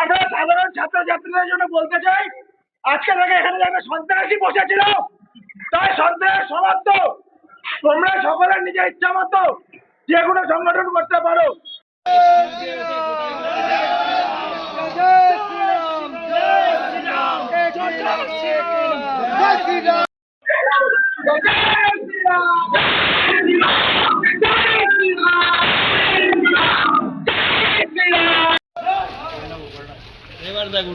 আমরা সাধারণ ছাত্রছাত্রীদের জন্য বলতে চাই, আজকে থেকে এখানে যারা সন্ত্রাসী বসেছিল তাই সন্ত্রাস সমাপ্ত। তোমরা সকলে নিজের ইচ্ছা মতো যে কোনো সংগঠন করতে পারো। এবার দেখ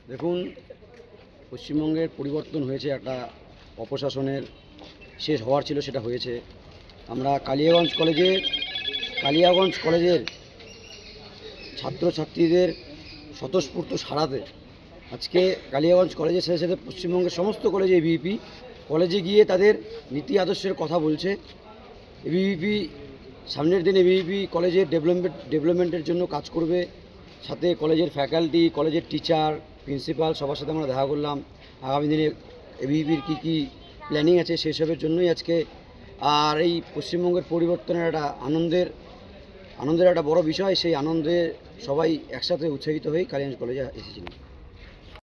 দেখুন, পশ্চিমবঙ্গের পরিবর্তন হয়েছে, একটা অপশাসনের শেষ হওয়ার ছিল সেটা হয়েছে। আমরা কালিয়াগঞ্জ কলেজের ছাত্রছাত্রীদের স্বতঃস্ফূর্ত সাড়াতে আজকে কালিয়াগঞ্জ কলেজের সাথে সাথে পশ্চিমবঙ্গের সমস্ত কলেজে এবিভিপি কলেজে গিয়ে তাদের নীতি আদর্শের কথা বলছে। এবিভিপি সামনের দিন এবিভিপি কলেজের ডেভেলপমেন্টের জন্য কাজ করবে। সাথে কলেজের ফ্যাকাল্টি, কলেজের টিচার, প্রিন্সিপাল সবার সাথে আমরা দেখা করলাম। আগামী দিনে এবিভিপির কী কী প্ল্যানিং আছে সেসবের জন্যই আজকে। আর এই পশ্চিমবঙ্গের পরিবর্তনের একটা আনন্দের একটা বড় বিষয়, সেই আনন্দে সবাই একসাথে উৎসাহিত হয়ে কালিয়াগঞ্জ কলেজে এসেছিলেন।